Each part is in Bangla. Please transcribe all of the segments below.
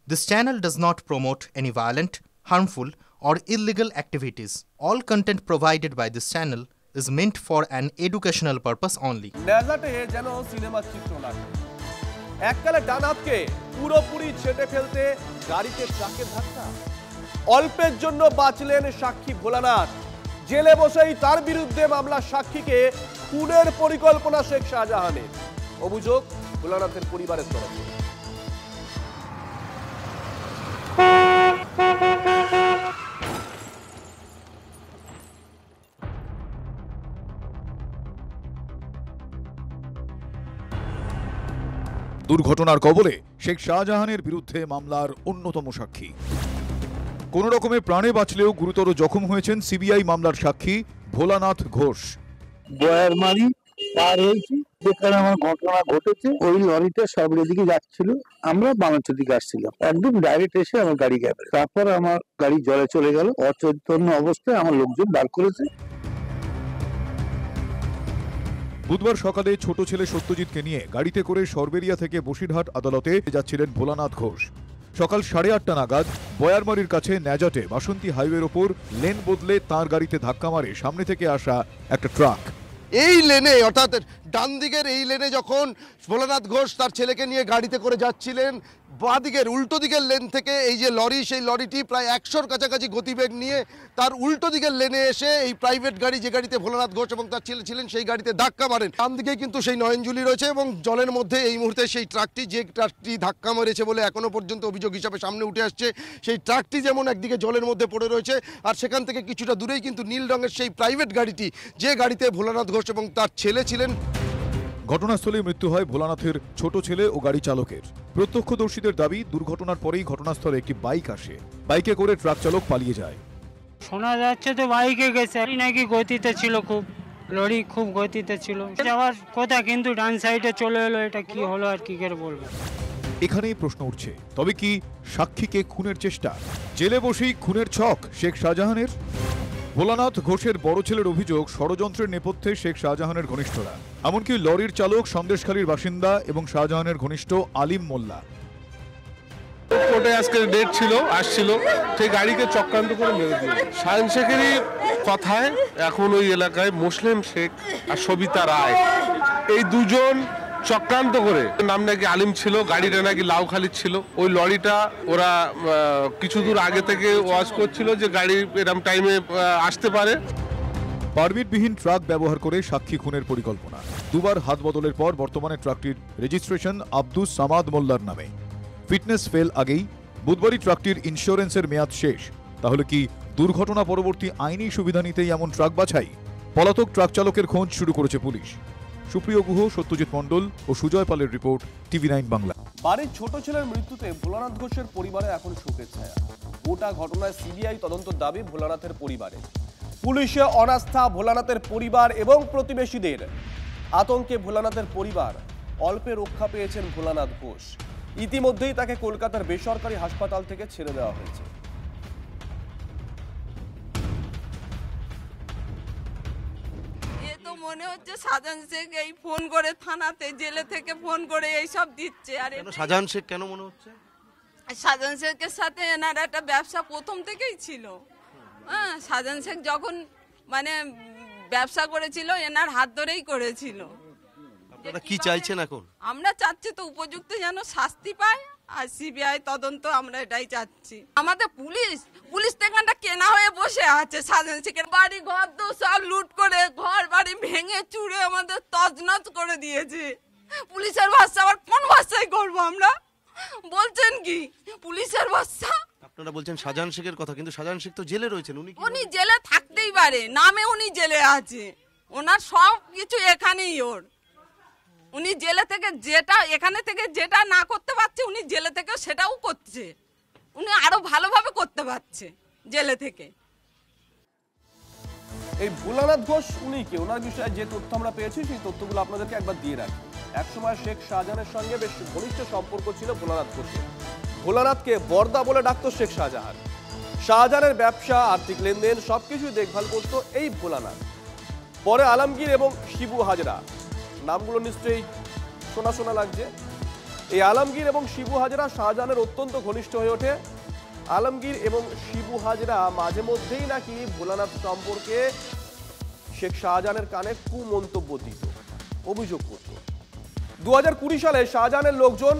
This channel does not promote any violent, harmful, or illegal activities. All content provided by this channel is meant for an educational purpose only. নেজাটে যেন সিনেমার চিত্রনাট্য এককালে ডানাতকে পুরোপুরি ছেটে ফেলতে গাড়িতে ট্রাকের ধাক্কা অল্পের জন্য বাঁচলেন সাক্ষী ভোলানাথ জেলে বসেই তার বিরুদ্ধে মামলা সাক্ষীকে খুনের পরিকল্পনা শেখ শাহজাহানের অভিযোগ ভোলানাথের পরিবারের তরফে দুর্ঘটনার কবলে শেখ শাহজাহানের বিরুদ্ধে মামলার অন্যতম সাক্ষী কোন রকমে প্রাণে বাঁচলেও গুরুতর জখম হয়েছেন সিবিআই মামলার সাক্ষী ভোলানাথ ঘোষ। বয়ারমারি পার হয়েছি যেখানে আমার ঘটনা ঘটেছে ওই লরিটা সামনের দিকে যাচ্ছিল আমরা বাংলাদেশের দিকে আসছিলাম একদম ডাইরেক্ট এসে আমার গাড়ি গেছে তারপর আমার গাড়ি জলে চলে গেল অচৈতন্য অবস্থায় আমার লোকজন বার করেছে। বুধবার সকালে ছোট ছেলে সত্যজিৎকে নিয়ে গাড়িতে করে সরবেরিয়া থেকে বসিরহাট আদালতে যাচ্ছিলেন ভোলানাথ ঘোষ। সকাল 8:30 নাগাদ বয়ারমারির কাছে নেজাটে বাসন্তী হাইওয়ের ওপর লেন বদলে তাঁর গাড়িতে ধাক্কা মারে সামনে থেকে আসা একটা ট্রাক। এই লেনে অর্থাৎ ডান দিকের এই লেনে যখন ভোলানাথ ঘোষ তার ছেলেকে নিয়ে গাড়িতে করে যাচ্ছিলেন বাঁ দিকের উল্টো দিকের লেন থেকে এই যে লরি সেই লরিটি প্রায় 100-র কাছাকাছি গতিবেগ নিয়ে তার উল্টো দিকের লেনে এসে এই প্রাইভেট গাড়ি যে গাড়িতে ভোলানাথ ঘোষ এবং তার ছেলে ছিলেন সেই গাড়িতে ধাক্কা মারেন। ডান দিকে কিন্তু সেই নয়নজুলি রয়েছে এবং জলের মধ্যে এই মুহূর্তে সেই ট্রাকটি ধাক্কা মেরেছে বলে এখনো পর্যন্ত অভিযোগ হিসাবে সামনে উঠে আসছে। সেই ট্রাকটি যেমন একদিকে জলের মধ্যে পড়ে রয়েছে আর সেখান থেকে কিছুটা দূরেই কিন্তু নীল রঙের সেই প্রাইভেট গাড়িটি যে গাড়িতে ভোলানাথ ঘোষ এবং তার ছেলে ছিলেন। ঘটনাস্থলে মৃত্যু হয় ভোলানাথের ছোট ছেলে ও গাড়ি চালকের। প্রত্যক্ষদর্শীদের দাবি দুর্ঘটনার পরেই ঘটনাস্থলে একটি বাইক আসে, বাইকে করে ট্রাক চালক পালিয়ে যায়। শোনা যাচ্ছে তো বাইকে গেছে নাকি গতিতে ছিল, খুব লরি খুব গতিতে ছিল যাওয়ার কথা কিন্তু ডান সাইডে চলে এলো, এটা কি হলো আর কি করে বলবো। এখানেই প্রশ্ন উঠছে, তবে কি সাক্ষীকে খুনের চেষ্টা? জেলে বসেই খুনের ছক শেখ শাহজাহানের? ভোলানাথ ঘোষের বড় ছেলের অভিযোগ ষড়যন্ত্রের নেপথ্যে শেখ শাহজাহানের ঘনিষ্ঠরা, এমনকি লরির চালক সন্দেশখালীর বাসিন্দা এবং শাহজাহানের ঘনিষ্ঠ আলিম মোল্লা। কোর্টে আজকে ডেট ছিল, আসছিল, সেই গাড়িকে চক্রান্ত করে মেরে দিল। শাহিন শেখেরই কথায় এখন ওই এলাকায় মুসলিম শেখ আর সবিতা রায় এই দুজন চক্রান্ত করে, নাম নাকি আলিম ছিল, গাড়িটা নাকি লাউখালি ছিল। ওই লরিটা ওরা কিছু দূর আগে থেকে ওয়াচ করছিল যে গাড়ি এরকম টাইমে আসতে পারে। পারমিটবিহীন ট্রাক ব্যবহার করে সাক্ষী খুনের পরিকল্পনা। দুবার হাত বদলের পর বর্তমানে ট্রাকটির রেজিস্ট্রেশন আব্দুস সামাদ মোল্লার নামে। ফিটনেস ফেল আগেই বুধবারই ট্রাকটির ইন্স্যুরেন্সের মেয়াদ শেষ। তাহলে কি দুর্ঘটনা পরবর্তী আইনি সুবিধা নিতেই এমন ট্রাক বাছাই? পলাতক ট্রাক চালকের খোঁজ শুরু করেছে পুলিশ। সুপ্রিয় গুহ, সত্যজিৎ মণ্ডল ও সুজয় পালের রিপোর্ট, TV9 বাংলা। বাড়ির ছোট ছেলের মৃত্যুতে ভোলানাথ ঘোষের পরিবারে এখন শোকের ছায়া। গোটা ঘটনায় সিবিআই তদন্ত দাবি ভোলানাথের পরিবারে। পুলিশে অনাস্থা ভোলানাথের পরিবার এবং প্রতিবেশীদের। আতঙ্কে ভোলানাথের পরিবার। অল্পে রক্ষা পেয়েছেন ভোলানাথ ঘোষ। ইতিমধ্যেই তাকে কলকাতার বেসরকারি হাসপাতাল থেকে ছেড়ে দেওয়া হয়েছে। মনে হচ্ছে শাহজাহান শেখ এই ফোন করে থানাতে জেলে থেকে ফোন করে এইসব দিচ্ছে। আর শাহজাহান শেখ কেন মনে হচ্ছে? শাহজাহান শেখের সাথে এনার একটা ব্যবসা প্রথম থেকেই ছিল। হ্যাঁ, শাহজাহান শেখ যখন মানে ব্যবসা করেছিল এনার হাত ধরেই করেছিল। আপনারা কি চাইছেন এখন? আমরা চাচ্ছি তো উপযুক্ত যেন শাস্তি পায় আর সিবিআই তদন্ত, আমরা এটাই চাচ্ছি। আমাদের পুলিশ এখানটা কেনা হয়ে বসে আছে। শাহজাহান শেখের বাড়ি ঘর তো সব লুট করে ঘর বাড়ি ভেঙে চুরে আমাদের তছনছ করে দিয়েছে। পুলিশের ভাষা আবার কোন ভাষায় করবো আমরা? বলছেন কি পুলিশের ভাষা? আপনারা বলছেন শাহজাহান শেখের কথা, কিন্তু শাহজাহান শেখ তো জেলে রয়েছেন। উনি জেলে থাকতেই পারে, নামে উনি জেলে আছে, ওনার সব কিছু এখানেই ওর। উনি জেলে থেকে যেটা এখানে থেকে যেটা না করতে পারছে উনি জেলে থেকে সেটাও করছে। উনি আরো ভালোভাবে করতে পারছে জেলে থেকে। এই ভোলানাথ ঘোষ উনি কে, ওনার বিষয়ে যে তথ্য আমরা পেয়েছি সেই তথ্যগুলো আপনাদেরকে একবার দিয়ে রাখি। একসময় শেখ শাহজাহানের সঙ্গে বেশ ঘনিষ্ঠ সম্পর্ক ছিল ভোলানাথ ঘোষের। ভোলানাথকে বরদা বলে ডাকতো শেখ শাহজাহান। শাহজাহানের ব্যবসা, আর্থিক লেনদেন সবকিছুই দেখভাল করতো এই ভোলানাথ। পরে আলমগীর এবং শিবু হাজরা, নামগুলো নিশ্চয়ই শোনা শোনা লাগছে। এই আলমগীর এবং শিবু হাজরা শাহজাহানের অত্যন্ত ঘনিষ্ঠ হয়ে ওঠে। আলমগীর এবং শিবু হাজরা মাঝে মধ্যেই নাকি ভোলানাথ সম্পর্কে শেখ শাহজাহানের কানে কুমন্তব্য দিত, অভিযোগ করত। 2020 সালে শাহজাহানের লোকজন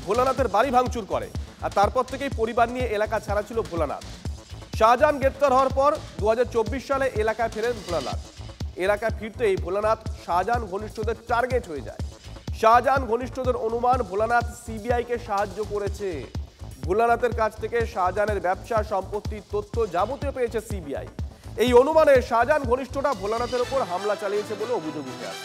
ভোলানাথের বাড়ি ভাঙচুর করে, আর তারপর থেকেই পরিবার নিয়ে এলাকা ছাড়া ছিল ভোলানাথ। শাহজাহান গ্রেপ্তার হওয়ার পর 2024 সালে এলাকায় ফেরেন ভোলানাথ। এলাকায় ফিরতেই ভোলানাথ শাহজাহান ঘনিষ্ঠদের টার্গেট হয়ে যায়। শাহজাহান ঘনিষ্ঠদের অনুমান ভোলানাথ সিবিআইকে সাহায্য করেছে। ভোলানাথের কাছ থেকে শাহজাহানের ব্যবসা সম্পত্তির তথ্য যাবতীয় পেয়েছে সিবিআই। এই অনুমানে শাহজাহান ঘনিষ্ঠরা ভোলানাথের উপর হামলা চালিয়েছে বলে অভিযোগ উঠে আসে।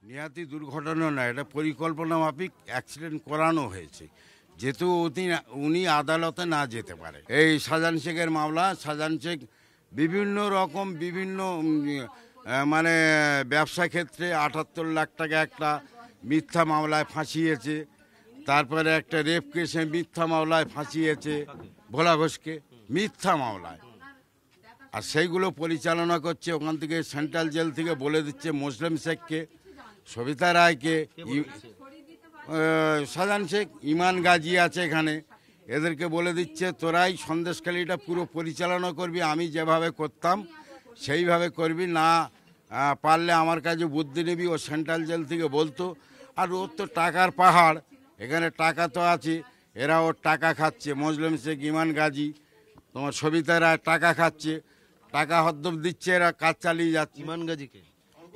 নিহাতি দুর্ঘটনা না, এটা পরিকল্পনা মাফিক অ্যাক্সিডেন্ট করানো হয়েছে, যেহেতু উনি আদালতে না যেতে পারে। এই শাহজাহান শেখের মামলা, শাহজাহান শেখ বিভিন্ন রকম মানে ব্যবসা ক্ষেত্রে 78 লাখ টাকা একটা মিথ্যা মামলায় ফাঁসিয়েছে, তারপরে একটা রেপ কেসে মিথ্যা মামলায় ফাঁসিয়েছে ভোলা ঘোষকে মিথ্যা মামলায়, আর সেইগুলো পরিচালনা করছে ওখান থেকে সেন্ট্রাল জেল থেকে বলে দিচ্ছে মোসলেম শেখকে, সবিতা রায়কে, শাহজাহান শেখ, ইমান গাজী আছে এখানে, এদেরকে বলে দিচ্ছে তোরাই সন্দেশখালিটা পুরো পরিচালনা করবি, আমি যেভাবে করতাম সেইভাবে করবি, না পারলে আমার কাছে বুদ্ধি নিবি। ও সেন্ট্রাল জেল থেকে বলতো, আর ওর তো টাকার পাহাড়, এখানে টাকা তো আছে, এরা ওর টাকা খাচ্ছে, মোসলেম শেখ, ইমান গাজী, তোমার সবিতা রায় টাকা খাচ্ছে, টাকা হদ্দম দিচ্ছে, এরা কাজ চালিয়ে যাচ্ছে। ইমান গাজীকে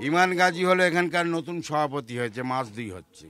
ইমান গাজী হলো এখানকার নতুন সভাপতি হয়েছে, মাস 2 হচ্ছে।